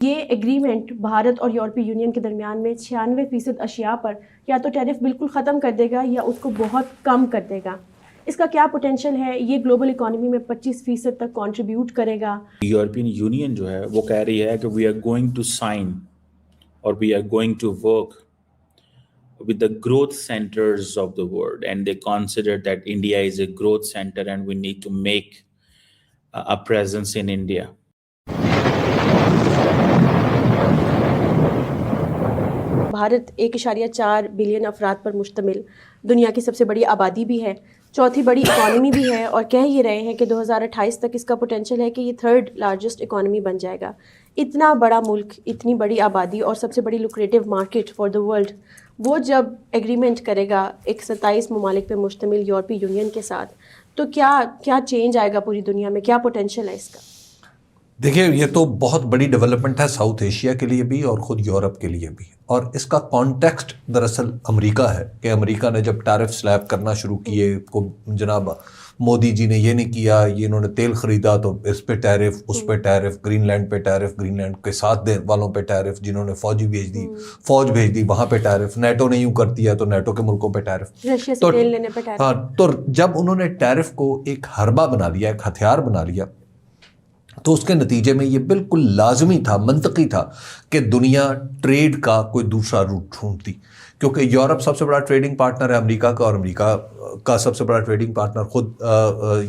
یہ ایگریمنٹ بھارت اور یورپی یونین کے درمیان میں 96% اشیاء پر یا تو ٹیرف بالکل ختم کر دے گا یا اس کو بہت کم کر دے گا. اس کا کیا پوٹینشیل ہے؟ یہ گلوبل اکانومی میں 25% تک کنٹریبیوٹ کرے گا. یورپین یونین جو ہے وہ کہہ رہی ہے کہ we are going to sign اور we are going to work with the growth centers of the world, and they consider that India is a growth center and we need to make a presence in India. Bharat 1.4 billion افراد پر مشتمل دنیا کی سب سے بڑی آبادی بھی ہے، چوتھی بڑی اکانومی بھی ہے، اور کہہ یہ رہے ہیں کہ 2028 تک اس کا پوٹینشیل ہے کہ یہ 3rd لارجسٹ اکانومی بن جائے گا. اتنا بڑا ملک، اتنی بڑی آبادی اور سب سے بڑی lucrative market for the world, وہ جب ایگریمنٹ کرے گا ایک 27 ممالک پہ مشتمل یورپی یونین کے ساتھ، تو کیا چینج آئے گا پوری دنیا میں؟ کیا پوٹینشیل ہے اس کا؟ دیکھیں، یہ تو بہت بڑی ڈیولپمنٹ ہے ساؤتھ ایشیا کے لیے بھی اور خود یورپ کے لیے بھی، اور اس کا کانٹیکسٹ دراصل امریکہ ہے کہ امریکہ نے جب ٹیرف سلیب کرنا شروع کیے، کو جناب مودی جی نے یہ نہیں کیا، یہ انہوں نے تیل خریدا تو اس پہ ٹیرف، اس پہ ٹیرف، گرین لینڈ پہ ٹیرف، گرین لینڈ کے ساتھ والوں پہ ٹیرف، جنہوں نے فوج بھیج دی وہاں پہ ٹیرف، نیٹو نے یوں کر دیا تو نیٹو کے ملکوں پہ ٹیرف. تو جب انہوں نے ٹیرف کو ایک حربہ بنا لیا، ایک ہتھیار بنا لیا، تو اس کے نتیجے میں یہ بالکل لازمی تھا، منطقی تھا کہ دنیا ٹریڈ کا کوئی دوسرا روٹ ڈھونڈتی، کیونکہ یورپ سب سے بڑا ٹریڈنگ پارٹنر ہے امریکہ کا، اور امریکہ کا سب سے بڑا ٹریڈنگ پارٹنر خود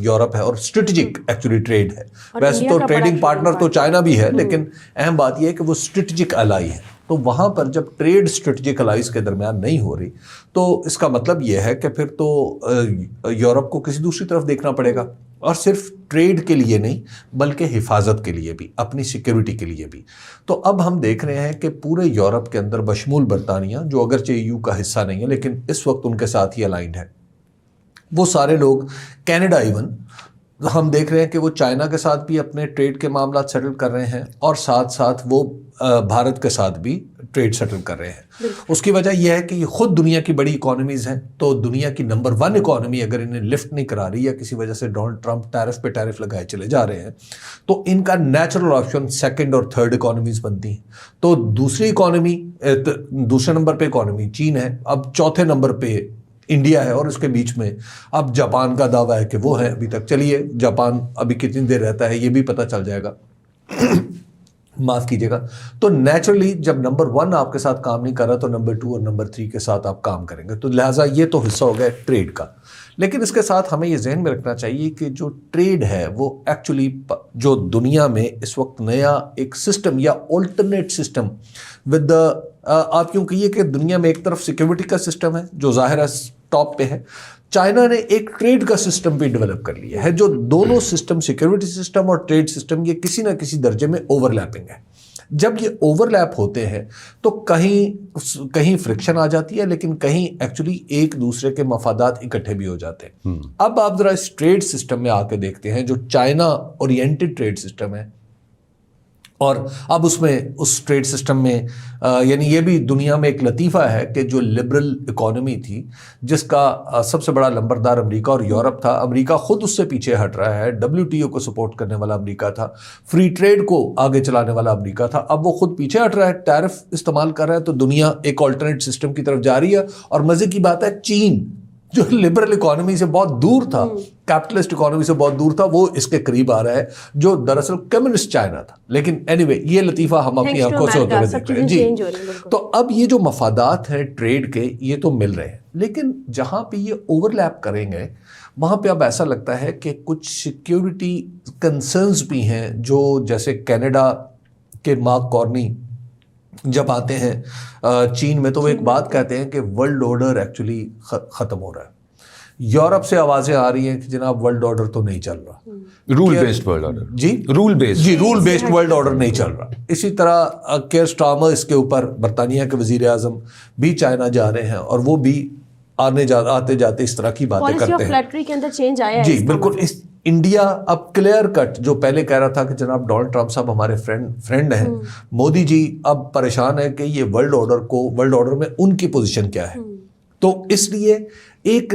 یورپ ہے، اور اسٹریٹجک ایکچولی ٹریڈ ہے. ویسے تو ٹریڈنگ پارٹنر تو چائنا بھی ہے، لیکن اہم بات یہ ہے کہ وہ اسٹریٹجک الائی ہے. تو وہاں پر جب ٹریڈ اسٹریٹجک الائز کے درمیان نہیں ہو رہی، تو اس کا مطلب یہ ہے کہ پھر تو یورپ کو کسی دوسری طرف دیکھنا پڑے گا، اور صرف ٹریڈ کے لیے نہیں بلکہ حفاظت کے لیے بھی، اپنی سیکیورٹی کے لیے بھی. تو اب ہم دیکھ رہے ہیں کہ پورے یورپ کے اندر بشمول برطانیہ، جو اگرچہ EU کا حصہ نہیں ہے لیکن اس وقت ان کے ساتھ ہی الائنڈ ہے، وہ سارے لوگ، کینیڈا ایون، ہم دیکھ رہے ہیں کہ وہ چائنا کے ساتھ بھی اپنے ٹریڈ کے معاملات سیٹل کر رہے ہیں، اور ساتھ ساتھ وہ بھارت کے ساتھ بھی ٹریڈ سیٹل کر رہے ہیں. اس کی وجہ یہ ہے کہ یہ خود دنیا کی بڑی اکانومیز ہیں، تو دنیا کی نمبر 1 اکانومی اگر انہیں لفٹ نہیں کرا رہی، یا کسی وجہ سے ڈونلڈ ٹرمپ ٹیرف پہ ٹیرف لگائے چلے جا رہے ہیں، تو ان کا نیچرل آپشن 2nd اور 3rd اکانومیز بنتی ہیں. تو دوسری اکانومی، دوسرے نمبر پہ اکانومی چین ہے، اب چوتھے نمبر پہ انڈیا ہے، اور اس کے بیچ میں اب جاپان کا دعویٰ ہے کہ وہ ہے ابھی تک. چلیے جاپان ابھی کتنی دیر رہتا ہے یہ بھی پتہ چل جائے گا، معاف کیجیے گا. تو نیچرلی جب نمبر 1 آپ کے ساتھ کام نہیں کر رہا تو نمبر 2 اور نمبر 3 کے ساتھ آپ کام کریں گے. تو لہٰذا یہ تو حصہ ہو گیا ٹریڈ کا. لیکن اس کے ساتھ ہمیں یہ ذہن میں رکھنا چاہیے کہ جو ٹریڈ ہے وہ ایکچولی جو دنیا میں اس وقت نیا ایک سسٹم یا آلٹرنیٹ سسٹم ود دا، آپ کیوں کہیے کہ دنیا میں ایک طرف سیکیورٹی کا سسٹم ہے جو ظاہر ہے ٹاپ پہ ہے، چائنا نے ایک ٹریڈ کا سسٹم بھی ڈیولپ کر لیا ہے، جو دونوں سسٹم، سیکیورٹی سسٹم اور ٹریڈ سسٹم، یہ کسی نہ کسی درجے میں اوور لیپنگ ہے. جب یہ اوور لیپ ہوتے ہیں تو کہیں فرکشن آ جاتی ہے، لیکن کہیں ایکچولی ایک دوسرے کے مفادات اکٹھے بھی ہو جاتے ہیں. اب آپ ذرا اس ٹریڈ سسٹم میں آ کے دیکھتے ہیں جو چائنا اورینٹڈ ٹریڈ سسٹم ہے، اور اب اس ٹریڈ سسٹم میں یعنی یہ بھی دنیا میں ایک لطیفہ ہے کہ جو لبرل اکانومی تھی، جس کا سب سے بڑا لمبردار امریکہ اور یورپ تھا، امریکہ خود اس سے پیچھے ہٹ رہا ہے. WTO کو سپورٹ کرنے والا امریکہ تھا، فری ٹریڈ کو آگے چلانے والا امریکہ تھا، اب وہ خود پیچھے ہٹ رہا ہے، ٹیرف استعمال کر رہا ہے. تو دنیا ایک آلٹرنیٹ سسٹم کی طرف جا رہی ہے. اور مزے کی بات ہے، چین جو لبرل اکانومی سے بہت دور تھا، کیپٹلسٹ اکانومی سے بہت دور تھا، وہ اس کے قریب آ رہا ہے، جو دراصل کمیونسٹ چائنا تھا. لیکن اینی وے یہ لطیفہ ہم اپنی آنکھوں سے ہوتے ہوئے دیکھ رہے ہیں. جی، تو اب یہ جو مفادات ہیں ٹریڈ کے، یہ تو مل رہے ہیں، لیکن جہاں پہ یہ اوور لیپ کریں گے وہاں پہ اب ایسا لگتا ہے کہ کچھ سیکیورٹی کنسرنز بھی ہیں، جو جیسے کینیڈا کے مارک کارنی جب آتے ہیں چین میں، تو وہ ایک بات کہتے ہیں کہ ورلڈ آرڈر ایکچولی ختم ہو رہا ہے. یورپ سے آوازیں آ رہی ہیں کہ جناب ورلڈ آرڈر تو نہیں چل رہا، رول بیسڈ ورلڈ آرڈر. جی، رول بیسڈ ورلڈ آرڈر نہیں چل رہا. اسی طرح کیئر سٹارمر، اس کے اوپر برطانیہ کے وزیر اعظم بھی چائنا جا رہے ہیں، اور وہ بھی آتے جاتے اس طرح کی باتیں کرتے ہیں. جی بالکل. انڈیا اب کلیئر کٹ، جو پہلے کہہ رہا تھا کہ جناب ڈونلڈ ٹرمپ صاحب ہمارے فرینڈ ہیں، مودی جی اب پریشان ہے کہ یہ ورلڈ آرڈر میں ان کی پوزیشن کیا ہے. تو اس لیے ایک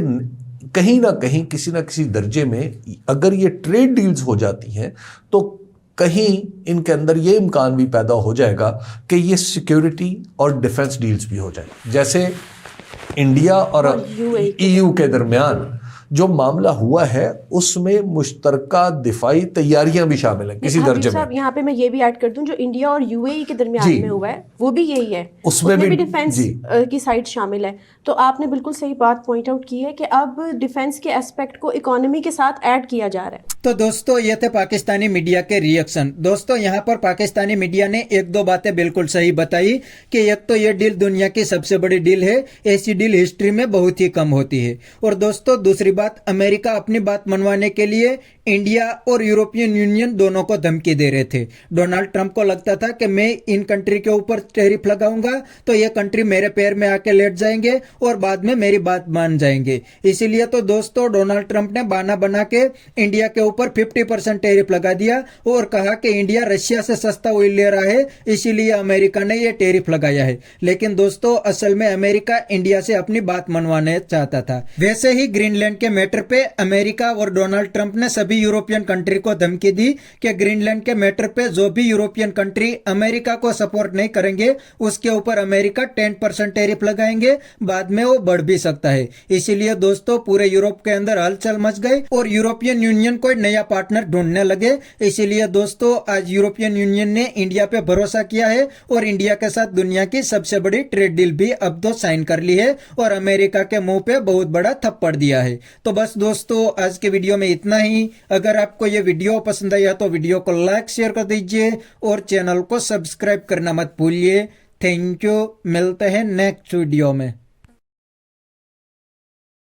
کہیں نہ کہیں کسی نہ کسی درجے میں اگر یہ ٹریڈ ڈیلز ہو جاتی ہیں تو کہیں ان کے اندر یہ امکان بھی پیدا ہو جائے گا کہ یہ سیکیورٹی اور ڈیفنس ڈیلز بھی ہو جائیں، جیسے انڈیا اور ای یو کے درمیان جو معاملہ ہوا ہے اس میں مشترکہ دفاعی تیاریاں بھی شامل ہیں کسی درجے میں. یہاں پہ میں یہ بھی ایڈ کر دوں جو انڈیا اور یو اے ای کے درمیان میں ہوا ہے وہ بھی یہی ہے، اس میں بھی ڈیفینس کی سائڈ شامل ہے. تو آپ نے بالکل صحیح بات پوائنٹ آؤٹ کی ہے کہ اب ڈیفینس کے اسپیکٹ کو اکانومی کے ساتھ ایڈ کیا جا رہا ہے. تو دوستو یہ تھے پاکستانی میڈیا کے ریئیکشن. دوستو یہاں پر پاکستانی میڈیا نے ایک دو باتیں بالکل صحیح بتائی کہ ایک تو یہ ڈیل دنیا کی سب سے بڑی ڈیل ہے، ایسی ڈیل ہسٹری میں بہت ہی کم ہوتی ہے. اور دوستو دوسری بات، امریکہ اپنی بات منوانے کے لیے انڈیا اور یورپین یونین دونوں کو دھمکی دے رہے تھے. ڈونلڈ ٹرمپ کو لگتا تھا کہ میں ان کنٹری کے اوپر ٹیرف لگاؤں گا تو یہ کنٹری میرے پیر میں آ کے لیٹ جائیں گے اور بعد میں میری بات مان جائیں گے. اسی لیے تو دوستو ڈونلڈ ٹرمپ نے بہانہ بنا کے انڈیا کے اوپر 50% ٹیرف لگا دیا اور کہا کہ انڈیا رشیا سے سستا آئل لے رہا ہے، اسی لیے امریکہ نے یہ ٹیرف لگایا ہے. لیکن دوستو اصل میں امریکہ انڈیا سے اپنی بات منوانے چاہتا تھا. ویسے ہی گرین لینڈ کے میٹر پہ امریکہ اور ڈونلڈ ٹرمپ نے سبھی یورپین کنٹری کو دھمکی دی کہ گرین لینڈ کے میٹر پہ جو بھی یورپین کنٹری امریکہ کو سپورٹ نہیں کریں گے اس کے اوپر امریکہ 10% ٹیرف لگائیں گے، بعد میں وہ بڑھ بھی سکتا ہے. اسی لیے دوستو پورے یورپ کے اندر ہلچل مچ گئی اور یورپین یونین کوئی نیا پارٹنر ڈھونڈنے لگے. اسی لیے دوستو آج یورپین یونین نے انڈیا پہ بھروسہ کیا ہے اور انڈیا کے ساتھ دنیا کی سب سے بڑی ٹریڈ ڈیل بھی اب تو سائن کر لی ہے اور امریکہ کے منہ پہ بہت بڑا تھپڑ دیا ہے. تو بس دوستو آج کے ویڈیو میں اتنا ہی. اگر آپ کو یہ ویڈیو پسند آیا تو ویڈیو کو لائک شیئر کر دیجئے اور چینل کو سبسکرائب کرنا مت بھولیے. تھینک یو، ملتے ہیں نیکسٹ ویڈیو میں.